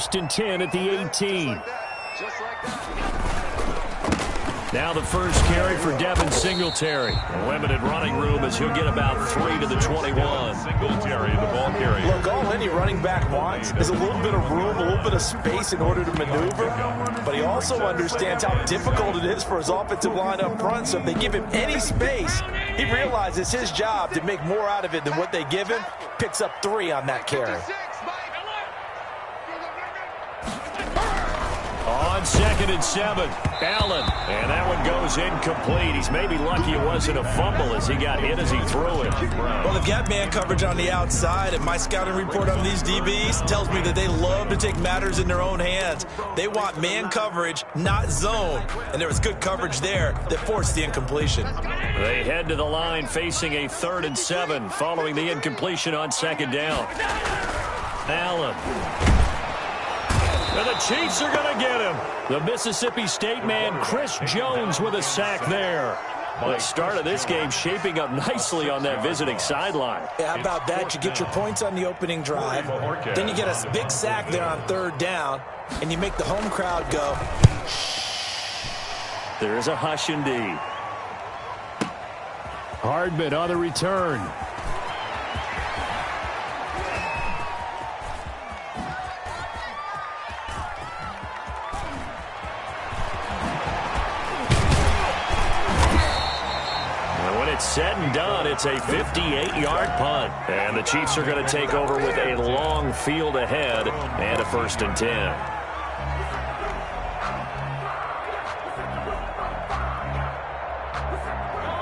first and 10 at the 18. Now the first carry for Devin Singletary. A limited running room as he'll get about 3 to the 21. Singletary, the ball carrier. Look, all any running back wants is a little bit of room, a little bit of space in order to maneuver. But he also understands how difficult it is for his offensive line up front. So if they give him any space, he realizes his job to make more out of it than what they give him. Picks up 3 on that carry. On 2nd and 7, Allen. And that one goes incomplete. He's maybe lucky it wasn't a fumble as he got hit as he threw it. Well, they've got man coverage on the outside, and my scouting report on these DBs tells me that they love to take matters in their own hands. They want man coverage, not zone. And there was good coverage there that forced the incompletion. They head to the line facing a 3rd and 7 following the incompletion on 2nd down. Allen. And the Chiefs are going to get him. The Mississippi State man, Chris Jones, with a sack there. The start of this game shaping up nicely on that visiting sideline. Yeah, how about that? You get your points on the opening drive. Then you get a big sack there on 3rd down, and you make the home crowd go. There is a hush indeed. Hardman on the return. Said and done, it's a 58-yard punt. And the Chiefs are going to take over with a long field ahead and a 1st and 10.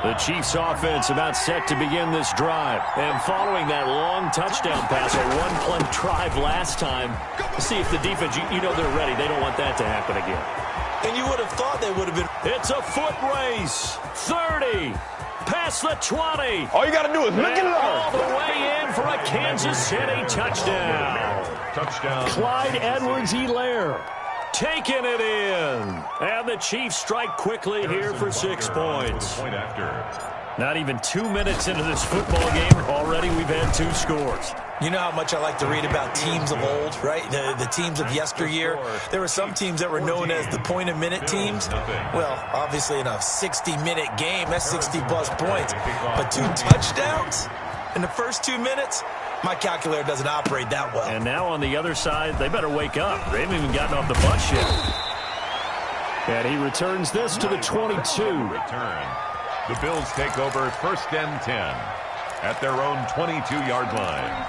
The Chiefs offense about set to begin this drive. And following that long touchdown pass, a one-play drive last time, see if the defense, you know they're ready. They don't want that to happen again. And you would have thought they would have been. It's a foot race. 30. Past the 20. All you got to do is look at it all the way in for a Kansas City touchdown. Touchdown. Clyde Edwards-Helaire taking it in. And the Chiefs strike quickly here for 6 points. Not even 2 minutes into this football game, already we've had 2 scores. You know how much I like to read about teams of old, right? The teams of yesteryear. There were some teams that were known as the point-a-minute teams. Well, obviously in a 60-minute game, that's 60-plus points. But 2 touchdowns in the first 2 minutes? My calculator doesn't operate that well. And now on the other side, they better wake up. They haven't even gotten off the bus yet. And he returns this to the 22. The Bills take over 1st and 10 at their own 22-yard line.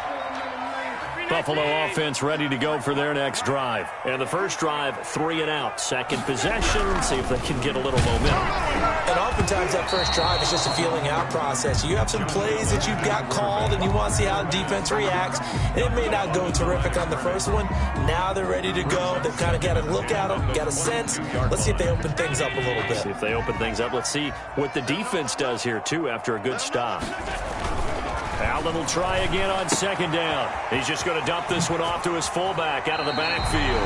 Buffalo offense ready to go for their next drive. And the first drive, 3 and out. Second possession, see if they can get a little momentum. And oftentimes that first drive is just a feeling out process. You have some plays that you've got called and you want to see how the defense reacts. It may not go terrific on the first one. Now they're ready to go. They've kind of got to look at them, got a sense. Let's see if they open things up a little bit. See if they open things up. Let's see what the defense does here, too, after a good stop. Allen will try again on 2nd down. He's just going to dump this one off to his fullback out of the backfield.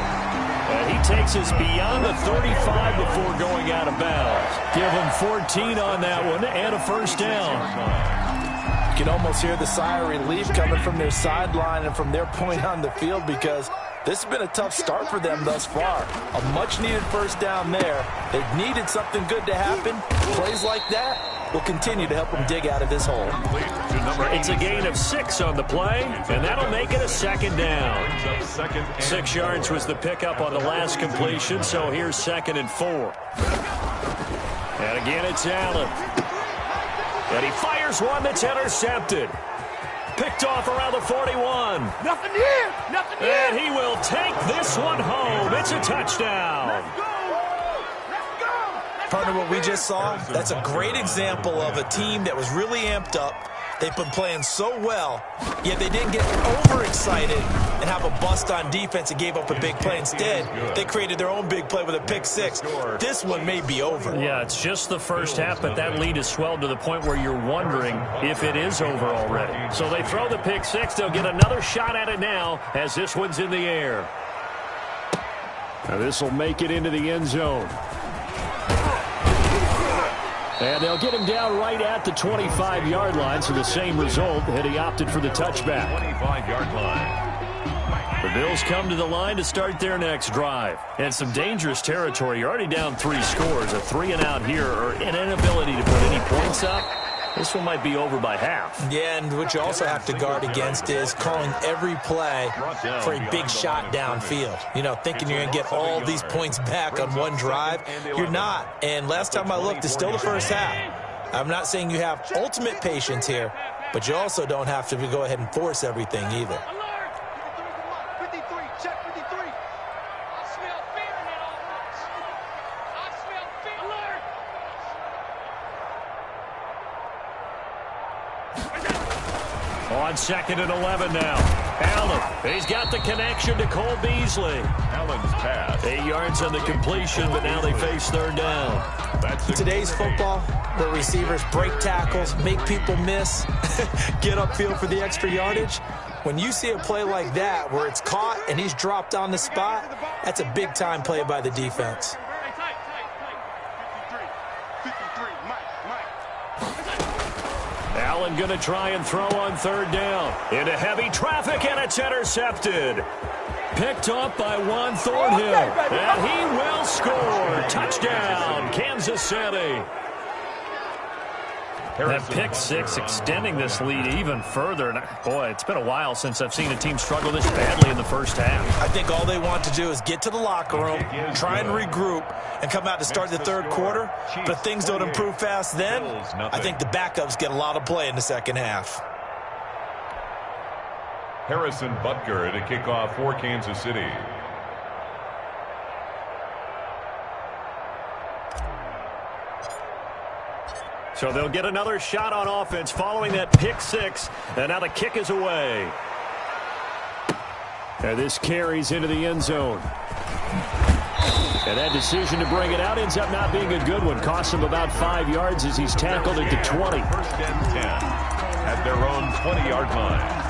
And he takes us beyond the 35 before going out of bounds. Give him 14 on that one and a 1st down. You can almost hear the sigh of relief coming from their sideline and from their point on the field because this has been a tough start for them thus far. A much-needed 1st down there. They've needed something good to happen. Plays like that will continue to help them dig out of this hole. It's a gain of 6 on the play, and that'll make it a 2nd down. 6 yards was the pickup on the last completion, so here's 2nd and 4. And again, it's Allen. And he fires one that's intercepted. Picked off around the 41. Nothing here. Nothing here. And he will take this one home. It's a touchdown. Partner, what we just saw, that's a great example of a team that was really amped up. They've been playing so well, yet they didn't get overexcited and have a bust on defense and gave up a big play. Instead, they created their own big play with a pick 6. This one may be over. Yeah, it's just the first half, but that lead has swelled to the point where you're wondering if it is over already. So they throw the pick 6. They'll get another shot at it now as this one's in the air. Now this will make it into the end zone. And they'll get him down right at the 25-yard line, so the same result, and he opted for the touchback. 25-yard line. The Bills come to the line to start their next drive. And some dangerous territory. You're already down 3 scores. A 3-and-out here, or an inability to put any points up. This one might be over by half. Yeah, and what you also have to guard against is calling every play for a big shot downfield. You know, thinking you're going to get all these points back on one drive. You're not. And last time I looked, it's still the first half. I'm not saying you have ultimate patience here, but you also don't have to go ahead and force everything either. On 2nd and 11 now. Allen, he's got the connection to Cole Beasley. Allen's pass. 8 yards on the completion, but now they face 3rd down. Today's football, where receivers break tackles, make people miss, get upfield for the extra yardage. When you see a play like that where it's caught and he's dropped on the spot, that's a big-time play by the defense. Allen going to try and throw on 3rd down. Into heavy traffic, and it's intercepted. Picked up by Juan Thornhill. And he will score. Touchdown, Kansas City. That pick 6 extending this lead even further. And boy, it's been a while since I've seen a team struggle this badly in the first half. I think all they want to do is get to the locker room, try and regroup, and come out to start the 3rd quarter. But if things don't improve fast then, I think the backups get a lot of play in the 2nd half. Harrison Butker to kick off for Kansas City. So they'll get another shot on offense following that pick 6. And now the kick is away. And this carries into the end zone. And that decision to bring it out ends up not being a good one. Costs him about 5 yards as he's tackled at the 20. 1st and 10 at their own 20-yard line.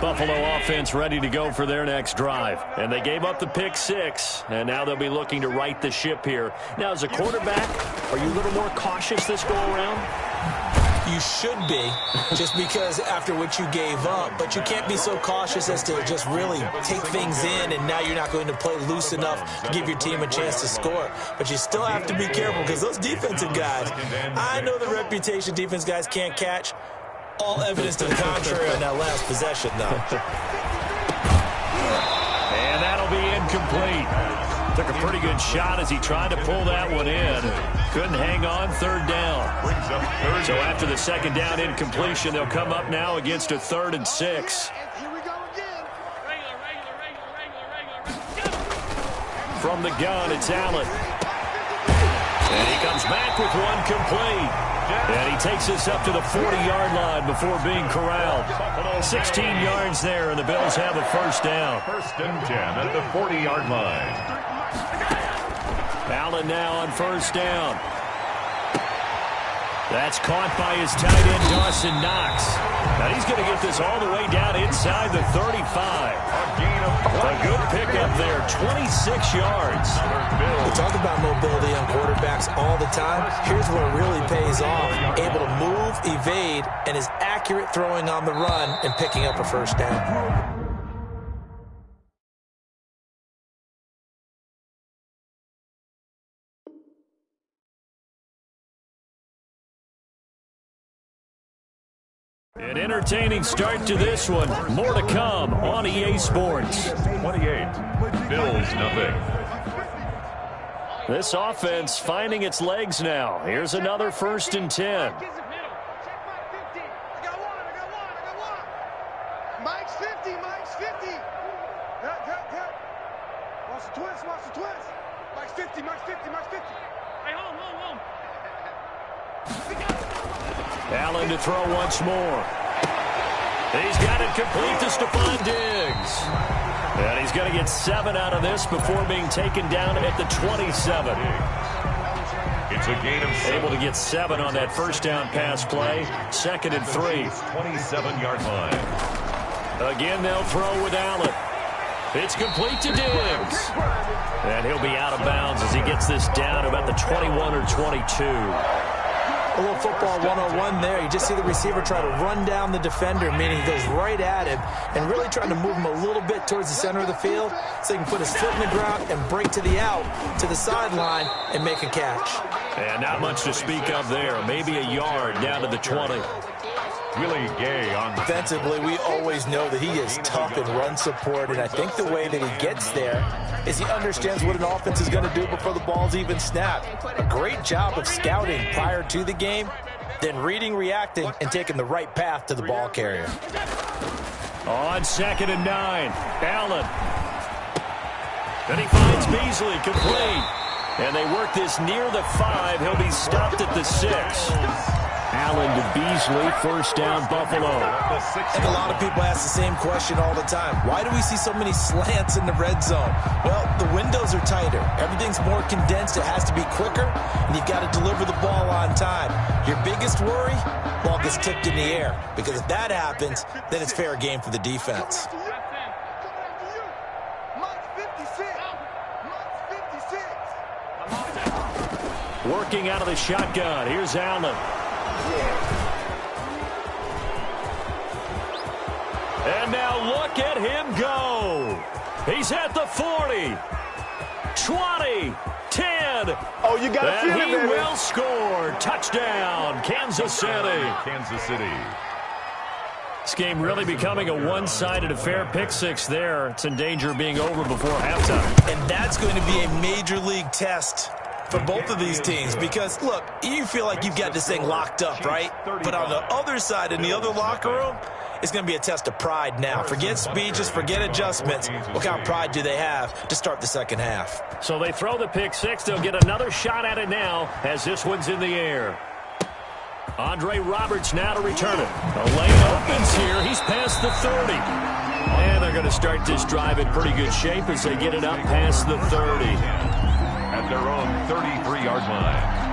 Buffalo offense ready to go for their next drive. And they gave up the pick 6, and now they'll be looking to right the ship here. Now, as a quarterback, are you a little more cautious this go-around? You should be, just because after what you gave up. But you can't be so cautious as to just really take things in, and now you're not going to play loose enough to give your team a chance to score. But you still have to be careful, because those defensive guys, I know the reputation defense guys can't catch. All evidence to the contrary on that last possession, though. And that'll be incomplete. Took a pretty good shot as he tried to pull that one in. Couldn't hang on. 3rd down. So after the 2nd down incompletion, they'll come up now against a 3rd and 6. From the gun, it's Allen. And he comes back with one complete. And he takes us up to the 40-yard line before being corralled. 16 yards there, and the Bills have a 1st down. 1st and 10 at the 40-yard line. Allen now on 1st down. That's caught by his tight end, Dawson Knox. Now he's going to get this all the way down inside the 35. A good pickup there, 26 yards. We talk about mobility on quarterbacks all the time. Here's where it really pays off. Able to move, evade, and is accurate throwing on the run and picking up a 1st down. An entertaining start to this one. More to come on EA Sports. 28, Bills nothing. This offense finding its legs now. Here's another 1st and 10. Mike's 50, Mike's 50. Watch the twist, watch the twist. Mike's 50, Mike's 50, Mike's 50. Hey, home. Allen to throw once more. He's got it complete to Stephon Diggs. And he's going to get 7 out of this before being taken down at the 27. It's a gain of 7. Able to get 7 on that 1st down pass play. 2nd and 3. 27-yard line. Again, they'll throw with Allen. It's complete to Diggs. And he'll be out of bounds as he gets this down about the 21 or 22. A little football 101 there. You just see the receiver try to run down the defender, meaning he goes right at him and really trying to move him a little bit towards the center of the field so he can put his foot in the ground and break to the out, to the sideline, and make a catch. And not much to speak of there. Maybe a yard down to the 20. Willie Gay on Defensively, we always know that he is tough in run support, and I think the way that he gets there is he understands what an offense is going to do before the ball's even snapped. A great job of scouting prior to the game, then reading, reacting, and taking the right path to the ball carrier. On 2nd and 9, Allen. Then he finds Beasley, complete. And they work this near the 5. He'll be stopped at the 6. Allen to Beasley, first down, Buffalo. And a lot of people ask the same question all the time. Why do we see so many slants in the red zone? Well, the windows are tighter. Everything's more condensed. It has to be quicker, and you've got to deliver the ball on time. Your biggest worry? Ball gets tipped in the air. Because if that happens, then it's fair game for the defense. Working out of the shotgun. Here's Allen. And now look at him go. He's at the 40, 20, 10. Oh, you got to feel it, And he baby. will score. Touchdown, Kansas City. Kansas City. This game really becoming a one-sided affair. Pick 6 there. It's in danger of being over before halftime. And that's going to be a major league test for both of these teams because, look, you feel like you've got this thing locked up, right? But on the other side, in the other locker room, it's going to be a test of pride now. Forget speeches, forget adjustments. What kind of pride do they have to start the second half? So they throw the pick 6. They'll get another shot at it now as this one's in the air. Andre Roberts now to return it. The lane opens here. He's past the 30. And they're going to start this drive in pretty good shape as they get it up past the 30. At their own 33-yard line.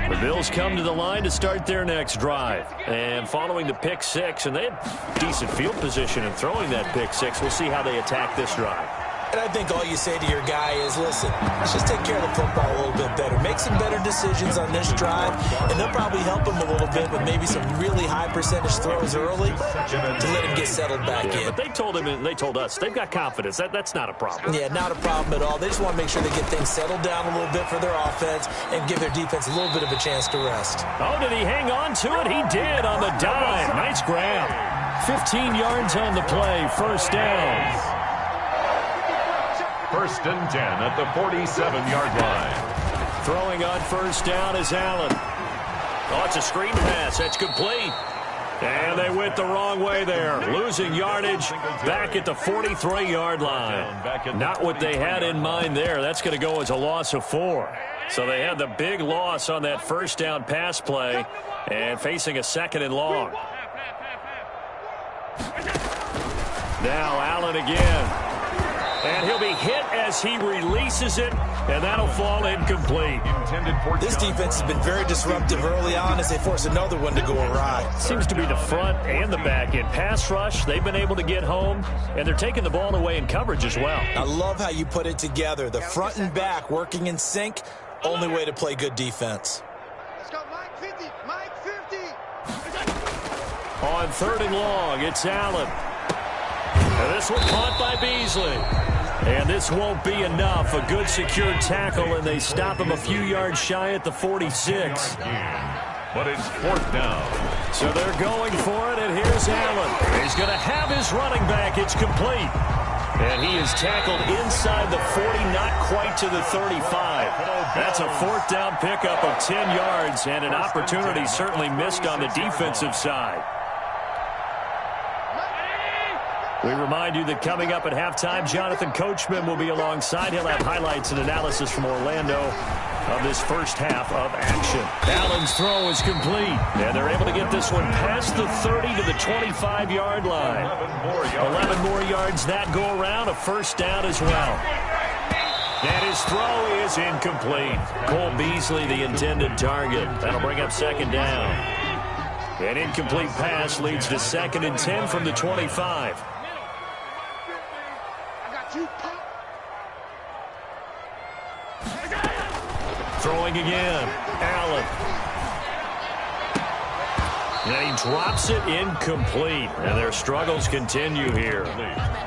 The Bills come to the line to start their next drive. And following the pick 6, and they had decent field position in throwing that pick 6. We'll see how they attack this drive. And I think all you say to your guy is, listen, let's just take care of the football a little bit better. Make some better decisions on this drive, and they'll probably help him a little bit with maybe some really high percentage throws early to let him get settled back in. But they told him, and they told us, they've got confidence. That's not a problem. Yeah, not a problem at all. They just want to make sure they get things settled down a little bit for their offense and give their defense a little bit of a chance to rest. Oh, did he hang on to it? He did on the dime. Nice grab. 15 yards on the play. First down. First and 10 at the 47-yard line. Throwing on first down is Allen. Oh, it's a screen pass. That's complete. And they went the wrong way there. Losing yardage back at the 43-yard line. Not what they had in mind there. That's going to go as a loss of 4. So they had the big loss on that first down pass play and facing a 2nd and long. Now Allen again. And he'll be hit as he releases it, and that'll fall incomplete. This defense has been very disruptive early on as they force another one to go awry. Seems to be the front and the back end. Pass rush, they've been able to get home, and they're taking the ball away in coverage as well. I love how you put it together. The front and back working in sync, only way to play good defense. Let's go, Mike 50, Mike 50. On 3rd and long, it's Allen. And this one caught by Beasley. And this won't be enough. A good secured tackle, and they stop him a few yards shy at the 46. But it's 4th down. So they're going for it, and here's Allen. He's going to have his running back. It's complete. And he is tackled inside the 40, not quite to the 35. That's a 4th down pickup of 10 yards, and an opportunity certainly missed on the defensive side. We remind you that coming up at halftime, Jonathan Coachman will be alongside. He'll have highlights and analysis from Orlando of this first half of action. Allen's throw is complete, and they're able to get this one past the 30 to the 25-yard line. 11 more yards that go around, a first down as well. And his throw is incomplete. Cole Beasley, the intended target. That'll bring up second down. An incomplete pass leads to 2nd and 10 from the 25. Throwing again. Allen. And he drops it incomplete. And their struggles continue here.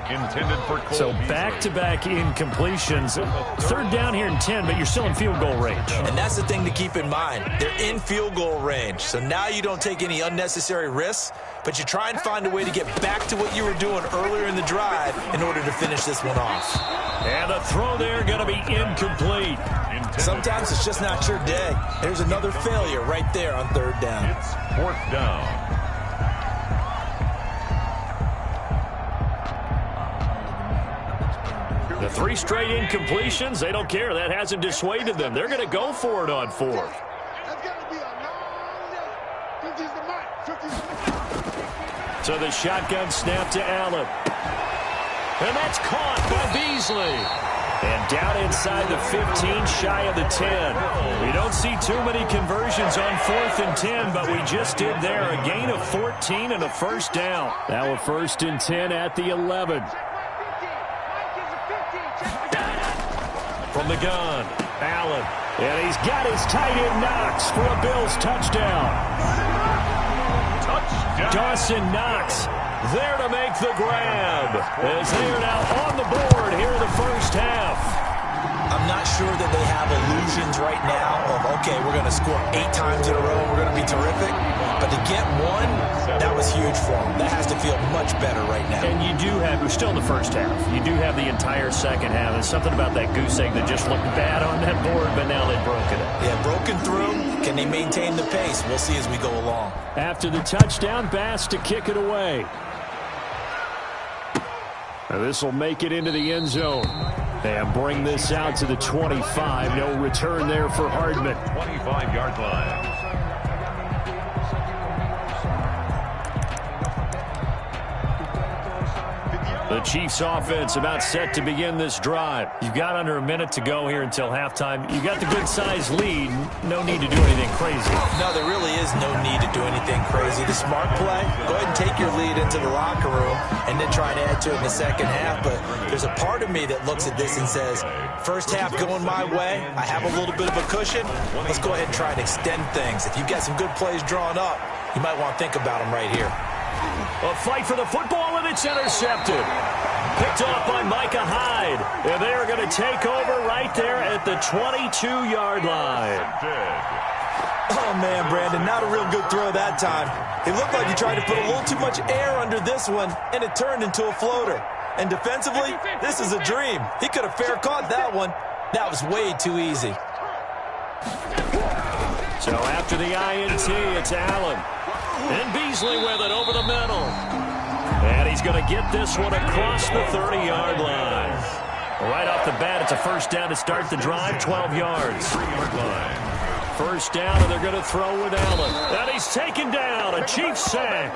Intended for Cole So Beasley. back-to-back incompletions. 3rd down here and 10, but you're still in field goal range. And that's the thing to keep in mind. They're in field goal range. So now you don't take any unnecessary risks, but you try and find a way to get back to what you were doing earlier in the drive in order to finish this one off. And the throw there going to be incomplete. Sometimes it's just not your day. There's another failure right there on 3rd down. It's 4th down. The 3 straight incompletions, they don't care. That hasn't dissuaded them. They're going to go for it on 4th. That's got to be a long 50's the mic. So the shotgun snap to Allen. And that's caught by Beasley. And down inside the 15, shy of the 10. We don't see too many conversions on 4th and 10, but we just did there. A gain of 14 and a 1st down. Now a 1st and 10 at the 11. From the gun, Allen. And he's got his tight end Knox for a Bills touchdown. Dawson Knox there to make the grab, as they are now on the board here in the 1st half. I'm not sure that they have illusions right now of, okay, we're going to score 8 times in a row and we're going to be terrific. But to get one, that was huge for them. That has to feel much better right now. And you do have, we're still in the 1st half. You do have the entire 2nd half. There's something about that goose egg that just looked bad on that board, but now they've broken it. Yeah, broken through. Can they maintain the pace? We'll see as we go along. After the touchdown, Bass to kick it away. This will make it into the end zone. And bring this out to the 25. No return there for Hardman. 25-yard line. The Chiefs offense about set to begin this drive. You've got under a minute to go here until halftime. You've got the good-sized lead. No need to do anything crazy. No, there really is no need to do anything crazy. The smart play, go ahead and take your lead into the locker room and then try and add to it in the 2nd half. But there's a part of me that looks at this and says, 1st half going my way, I have a little bit of a cushion. Let's go ahead and try and extend things. If you've got some good plays drawn up, you might want to think about them right here. A fight for the football, and it's intercepted. Picked off by Micah Hyde. And they are going to take over right there at the 22-yard line. Oh, man, Brandon, not a real good throw that time. It looked like he tried to put a little too much air under this one, and it turned into a floater. And defensively, this is a dream. He could have fair caught that one. That was way too easy. So after the INT, it's Allen. And Beasley with it over the middle. And he's going to get this one across the 30-yard line. Right off the bat, it's a 1st down to start the drive, 12 yards. 3-yard line. 1st down, and they're going to throw with Allen. And he's taken down, a Chiefs sack.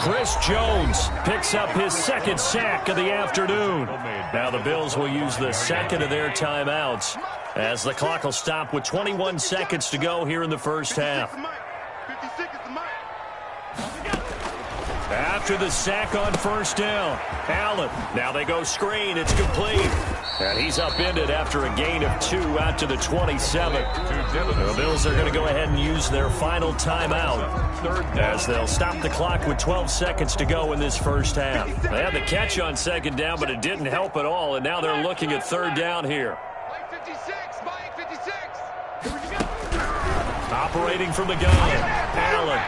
Chris Jones picks up his 2nd sack of the afternoon. Now the Bills will use the 2nd of their timeouts as the clock will stop with 21 seconds to go here in the 1st half. 56 is the mic. After the sack on 1st down, Allen. Now they go screen. It's complete. And he's upended after a gain of 2 out to the 27. The Bills are going to go ahead and use their final timeout as they'll stop the clock with 12 seconds to go in this 1st half. They had the catch on 2nd down, but it didn't help at all. And now they're looking at 3rd down here. Mike 56, Mike 56. Operating from the gun, Allen.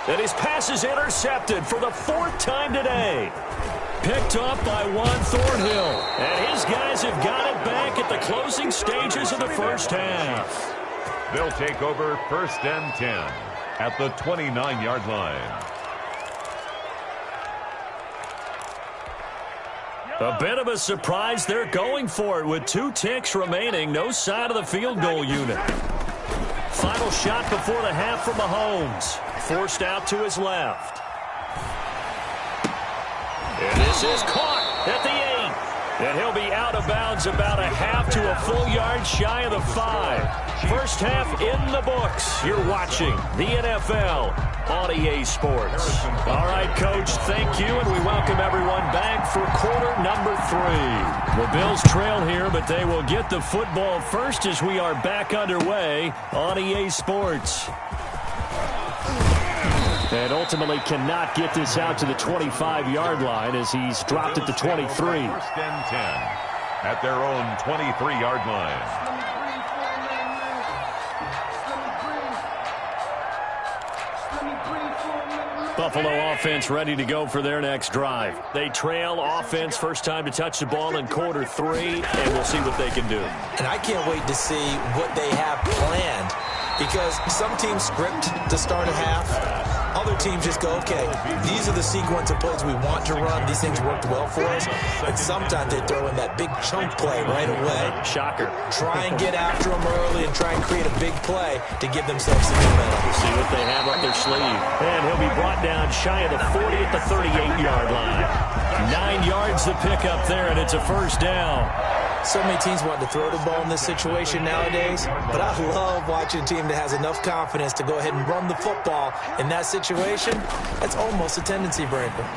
And his pass is intercepted for the 4th time today. Picked up by Juan Thornhill. And his guys have got it back at the closing stages of the 1st half. They'll take over 1st and 10 at the 29-yard line. A bit of a surprise. They're going for it with 2 ticks remaining. No side of the field goal unit. Final shot before the half from Mahomes. Forced out to his left. And this is caught at the 8. And he'll be out of bounds about a half to a full yard shy of the 5. First half in the books. You're watching the NFL on EA Sports. All right, Coach, thank you, and we welcome everyone back for quarter number 3. The Bills trail here, but they will get the football first as we are back underway on EA Sports. And ultimately cannot get this out to the 25-yard line as he's dropped at the 23. First and 10 at their own 23-yard line. Buffalo offense ready to go for their next drive. They trail offense, first time to touch the ball in quarter 3, and we'll see what they can do. And I can't wait to see what they have planned, because some teams script to start a half. Other teams just go, okay, these are the sequence of plays we want to run. These things worked well for us. And sometimes they throw in that big chunk play right away. Shocker. Try and get after them early and try and create a big play to give themselves some momentum. We'll see what they have up their sleeve. And he'll be brought down shy of the 40 at the 38-yard line. 9 yards to pick up there, and it's a first down. So many teams want to throw the ball in this situation nowadays, but I love watching a team that has enough confidence to go ahead and run the football in that situation. That's almost a tendency breaker.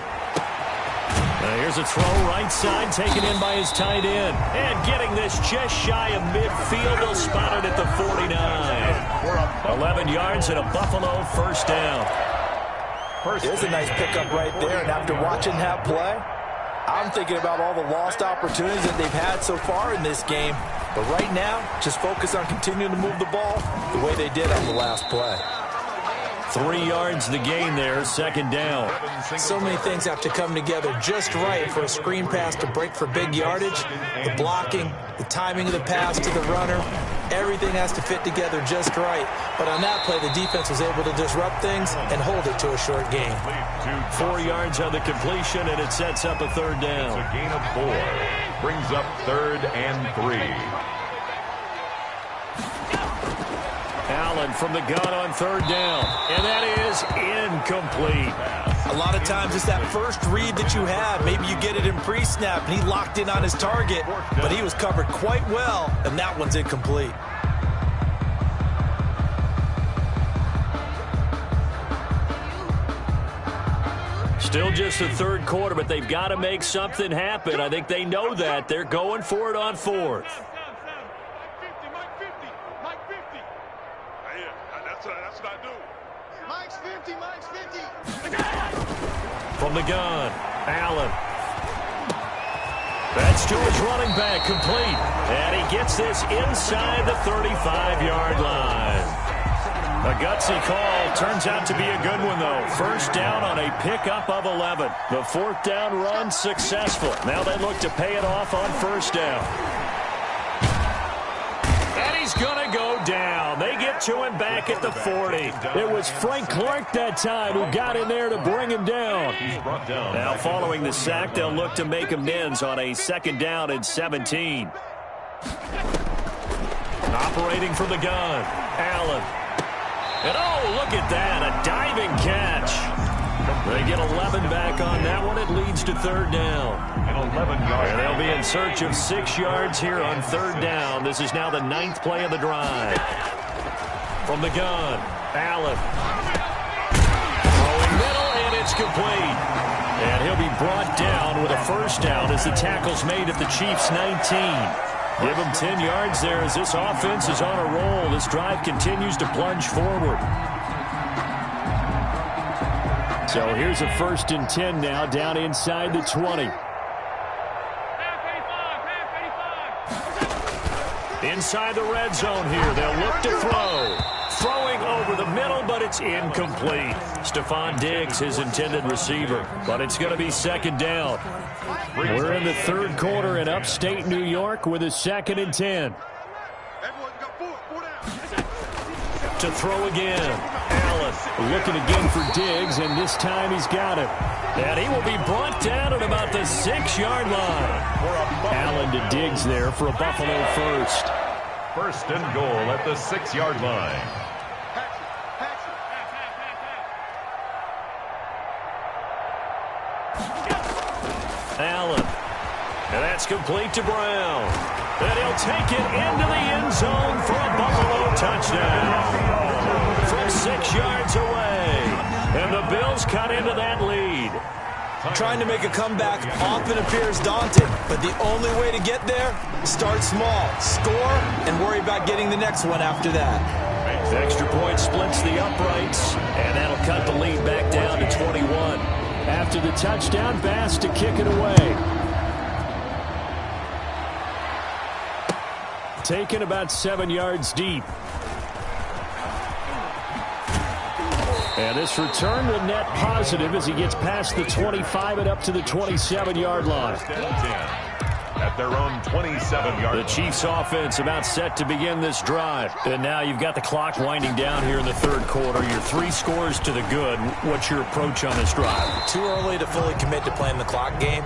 Here's a throw right side, taken in by his tight end. And getting this just shy of midfield, they'll spot it at the 49. 11 yards and a Buffalo first down. There's a nice pickup right there, and after watching that play, I'm thinking about all the lost opportunities that they've had so far in this game. But right now, just focus on continuing to move the ball the way they did on the last play. 3 yards the gain there, second down. So many things have to come together just right for a screen pass to break for big yardage. The blocking, the timing of the pass to the runner, everything has to fit together just right. But on that play, the defense was able to disrupt things and hold it to a short gain. 4 yards on the completion, and it sets up a third down. It's a gain of 4. Brings up 3rd and 3. Allen from the gun on third down, and that is incomplete. A lot of times it's that first read that you have. Maybe you get it in pre-snap, and he locked in on his target, but he was covered quite well, and that one's incomplete. Still just the third quarter, but they've got to make something happen. I think they know that. They're going for it on fourth. That's what I do. Mike's 50, Mike's 50. From the gun, Allen. That's to his running back, complete. And he gets this inside the 35-yard line. A gutsy call. Turns out to be a good one, though. First down on a pickup of 11. The fourth down run successful. Now they look to pay it off on first down. And he's going to go down. They get to him back at the 40. It was Frank Clark that time who got in there to bring him down. Now following the sack, they'll look to make amends on a second down and 17. Operating from the gun, Allen. And oh, look at that, a diving catch. They get 11 back on that one. It leads to third down. And 11 yards. And they'll be in search of 6 yards here on third down. This is now the 9th play of the drive. From the gun, Allen. Throwing middle, and it's complete. And he'll be brought down with a first down as the tackle's made at the Chiefs' 19. Give him 10 yards there as this offense is on a roll. This drive continues to plunge forward. So here's a 1st and 10 now down inside the 20. Inside the red zone here. They'll look to throw. Throwing over the middle, but it's incomplete. Stephon Diggs, his intended receiver. But it's going to be second down. We're in the third quarter in upstate New York with a 2nd and 10. To throw again. Allen looking again for Diggs, and this time he's got it. And he will be brought down at about the 6-yard line. Allen to Diggs there for a Buffalo first. 1st and goal at the 6-yard line. Allen And that's complete to Brown. And he'll take it into the end zone for a Buffalo touchdown. From 6 yards away. And the Bills cut into that lead. Trying to make a comeback often appears daunting, but the only way to get there, start small, score, and worry about getting the next one after that. The extra point splits the uprights, and that'll cut the lead back down to 21. After the touchdown, Bass to kick it away. Taken about 7 yards deep. And this return will net positive as he gets past the 25 and up to the 27-yard line. At their own 27-yard line. The Chiefs offense about set to begin this drive. And now you've got the clock winding down here in the third quarter. Your 3 scores to the good. What's your approach on this drive? Too early to fully commit to playing the clock game.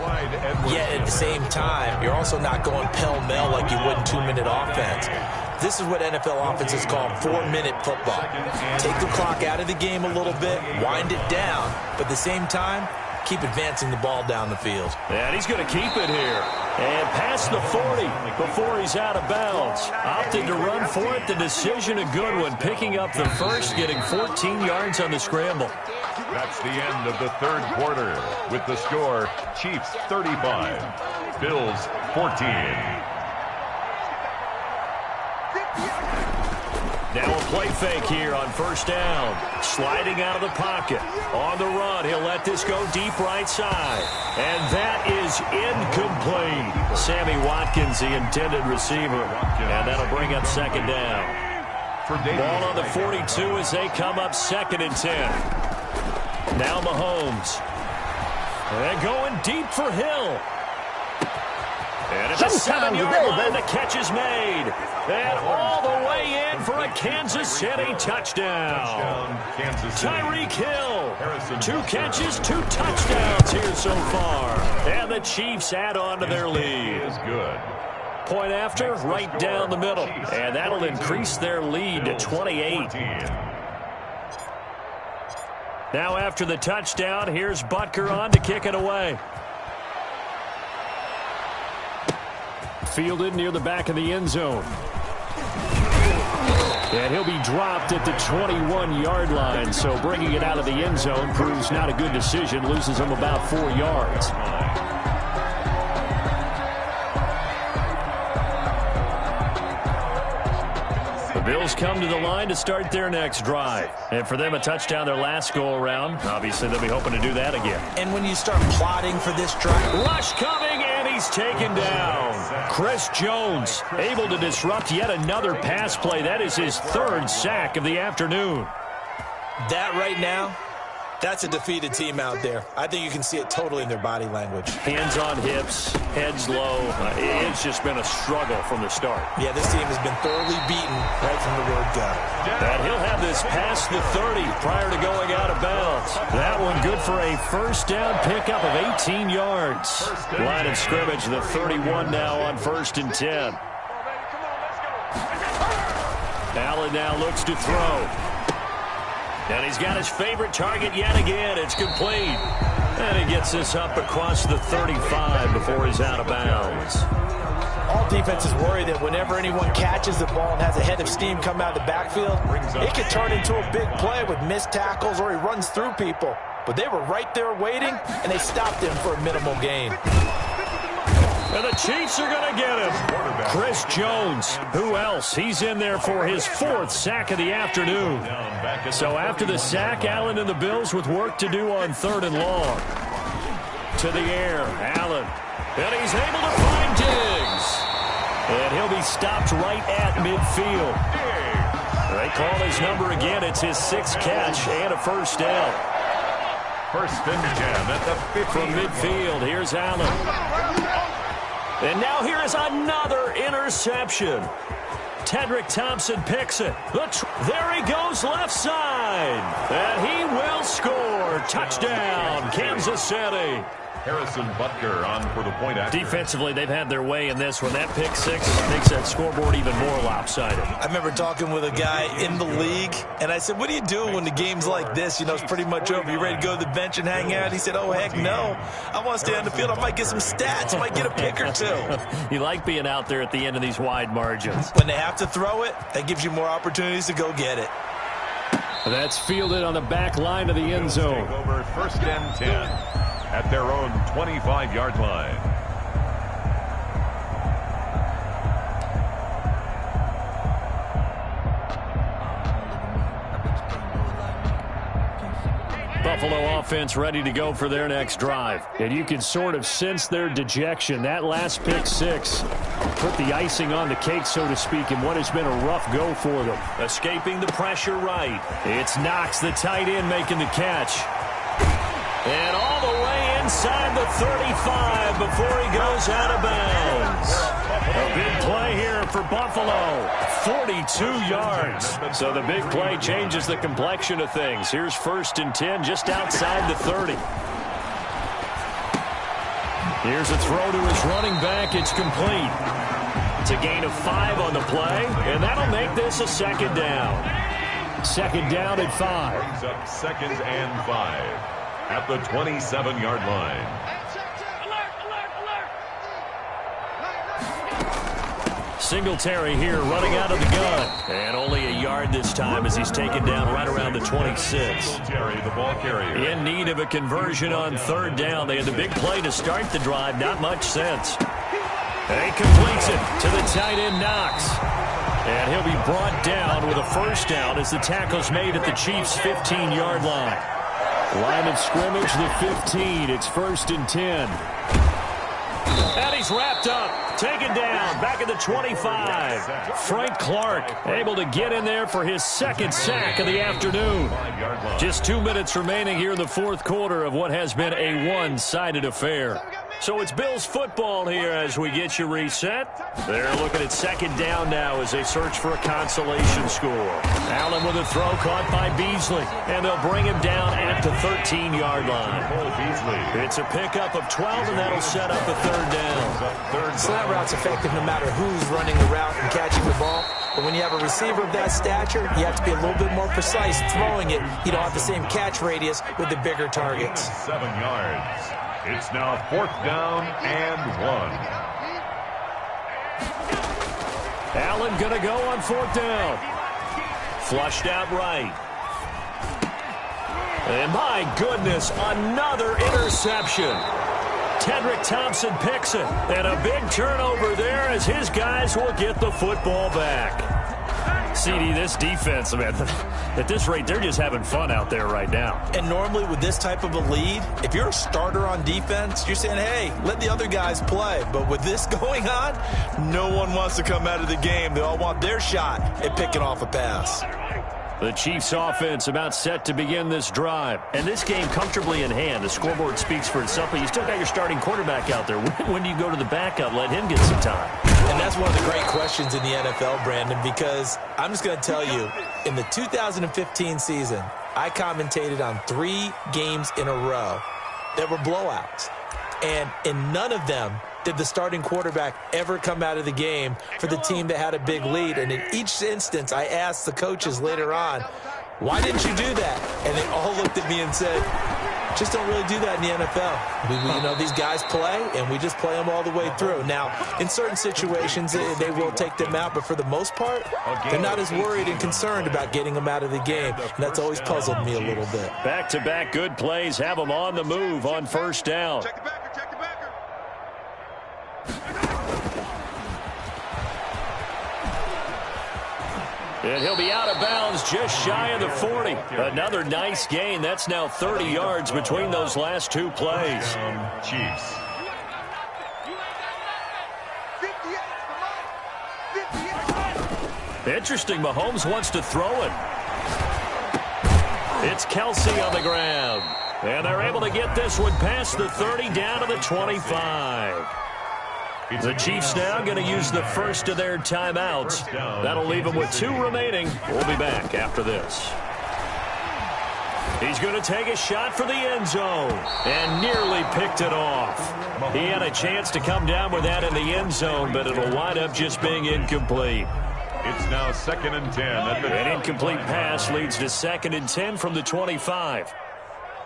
Yet at the same time, you're also not going pell-mell like you would in 2-minute offense. This is what NFL offenses call 4-minute football. Take the clock out of the game a little bit, wind it down, but at the same time, keep advancing the ball down the field. And he's going to keep it here. And past the 40 before he's out of bounds. Opted to run for it. The decision a good one. Picking up the first, getting 14 yards on the scramble. That's the end of the third quarter. With the score, Chiefs 35, Bills 14. Now a play fake here on first down. Sliding out of the pocket. On the run, he'll let this go deep right side. And that is incomplete. Sammy Watkins, the intended receiver. And that'll bring up second down. Ball on the 42 as they come up 2nd and 10. Now Mahomes. And going deep for Hill. And at the 7-yard line, the catch is made. And all the way in for a Kansas City touchdown. Tyreek Hill. 2 catches, 2 touchdowns here so far. And the Chiefs add on to their lead. Is good. Point after, right down the middle. And that'll increase their lead to 28. Now after the touchdown, here's Butker on to kick it away. Fielded near the back of the end zone. And he'll be dropped at the 21-yard line, so bringing it out of the end zone proves not a good decision. Loses him about 4 yards. The Bills come to the line to start their next drive. And for them, a touchdown their last go-around. Obviously, they'll be hoping to do that again. And when you start plotting for this drive... Rush coming, and he's taken down. Chris Jones able to disrupt yet another pass play. That is his 3rd sack of the afternoon. That right now, that's a defeated team out there. I think you can see it totally in their body language. Hands on hips, heads low. It's just been a struggle from the start. Yeah, this team has been thoroughly beaten right from the word go. And he'll have this past the 30 prior to going out of bounds. That one good for a first down pickup of 18 yards. Line of scrimmage, the 31 now on 1st and 10. Allen now looks to throw. And he's got his favorite target yet again. It's complete. And he gets this up across the 35 before he's out of bounds. All defenses worry that whenever anyone catches the ball and has a head of steam come out of the backfield, it could turn into a big play with missed tackles or he runs through people. But they were right there waiting, and they stopped him for a minimal gain. And the Chiefs are going to get him. Chris Jones. Who else? He's in there for his 4th sack of the afternoon. So after the sack, Allen and the Bills with work to do on 3rd and long. To the air, Allen. And he's able to find Diggs. And he'll be stopped right at midfield. They call his number again. It's his 6th catch and a first down. First and 10 at the 50. From midfield, here's Allen. And now here is another interception. Tedrick Thompson picks it. There he goes left side. line. And he will score. Touchdown, Kansas City. Harrison Butker on for the point after. Defensively, they've had their way in this one. That pick six makes that scoreboard even more lopsided. I remember talking with a guy in the league, and I said, what do you do when the game's like this? You know, it's pretty much over. You ready to go to the bench and hang out? He said, oh, heck no. I want to stay on the field. I might get some stats. I might get a pick or two. You like being out there at the end of these wide margins. When they have to throw it, that gives you more opportunities to go get it. That's fielded on the back line of the end zone. Over 1st and 10. At their own 25-yard line. Buffalo offense ready to go for their next drive. And you can sort of sense their dejection. That last pick six put the icing on the cake, so to speak, in what has been a rough go for them. Escaping the pressure right. It's Knox, the tight end, making the catch. And all the way inside the 35 before he goes out of bounds. A big play here for Buffalo. 42 yards. So the big play changes the complexion of things. Here's 1st and 10 just outside the 30. Here's a throw to his running back. It's complete. It's a gain of 5 on the play, and that'll make this a 2nd down. 2nd down at 5. Brings up 2nd and 5. At the 27-yard line. Singletary here running out of the gun. And only a yard this time as he's taken down right around the 26. Singletary, the ball carrier. In need of a conversion on 3rd down. They had the big play to start the drive. Not much sense. And he completes it to the tight end Knox. And he'll be brought down with a 1st down as the tackle's made at the Chiefs' 15-yard line. Line of scrimmage, the 15. It's 1st and 10. And he's wrapped up. Taken down. Back at the 25. Frank Clark able to get in there for his 2nd sack of the afternoon. Just 2 minutes remaining here in the 4th quarter of what has been a one-sided affair. So it's Bills football here as we get you reset. They're looking at 2nd down now as they search for a consolation score. Allen with a throw caught by Beasley. And they'll bring him down at the 13-yard line. It's a pickup of 12, and that'll set up a 3rd down. So that route's effective no matter who's running the route and catching the ball. But when you have a receiver of that stature, you have to be a little bit more precise throwing it. You don't have the same catch radius with the bigger targets. 7 yards. It's now 4th down and 1. Allen going to go on 4th down. Flushed out right. And my goodness, another interception. Tedrick Thompson picks it. And a big turnover there as his guys will get the football back. CD, this defense, man, at this rate, they're just having fun out there right now. And normally with this type of a lead, if you're a starter on defense, you're saying, hey, let the other guys play. But with this going on, no one wants to come out of the game. They all want their shot at picking off a pass. The Chiefs offense about set to begin this drive. And this game comfortably in hand. The scoreboard speaks for itself, but you still got your starting quarterback out there. When do you go to the backup? Let him get some time. And that's one of the great questions in the NFL, Brandon, because I'm just going to tell you, in the 2015 season, I commentated on 3 games in a row that were blowouts. And in none of them did the starting quarterback ever come out of the game for the team that had a big lead. And in each instance, I asked the coaches later on, why didn't you do that? And they all looked at me and said, just don't really do that in the NFL. You know, these guys play, and we just play them all the way through. Now, in certain situations, they will take them out, but for the most part, they're not as worried and concerned about getting them out of the game. And that's always puzzled me a little bit. Back-to-back good plays have them on the move on 1st down. Check the backer, check the backer. And he'll be out of bounds just shy of the 40. Another nice gain. That's now 30 yards between those last 2 plays. Chiefs. 58. Interesting. Mahomes wants to throw it. It's Kelsey on the ground. And they're able to get this one past the 30 down to the 25. The Chiefs now going to use the first of their timeouts. That'll leave them with 2 remaining. We'll be back after this. He's going to take a shot for the end zone and nearly picked it off. He had a chance to come down with that in the end zone, but it'll wind up just being incomplete. It's now 2nd and 10. An incomplete pass leads to 2nd and 10 from the 25.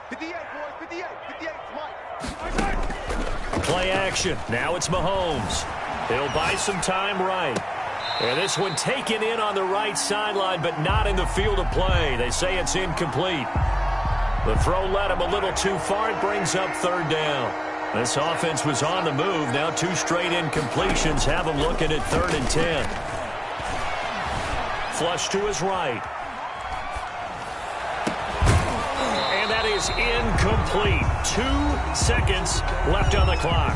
58, boys, 58, 58, Play action. Now it's Mahomes. He'll buy some time right. And this one taken in on the right sideline, but not in the field of play. They say it's incomplete. The throw led him a little too far. It brings up 3rd down. This offense was on the move. Now 2 straight incompletions have him looking at 3rd and 10. Flush to his right. And that is incomplete. 2 seconds left on the clock.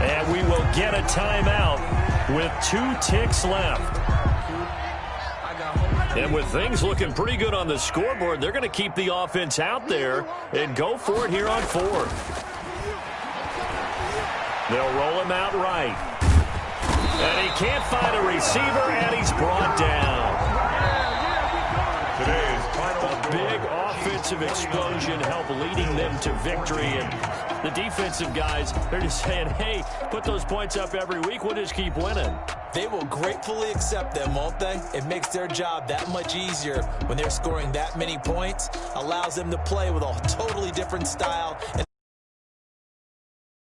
And we will get a timeout with 2 ticks left. And with things looking pretty good on the scoreboard, they're going to keep the offense out there and go for it here on 4th. They'll roll him out right. And he can't find a receiver, and he's brought down. Today's final Big offensive explosion help leading them to victory. And the defensive guys, they're just saying, hey, put those points up every week. We'll just keep winning. They will gratefully accept them, won't they? It makes their job that much easier when they're scoring that many points. Allows them to play with a totally different style and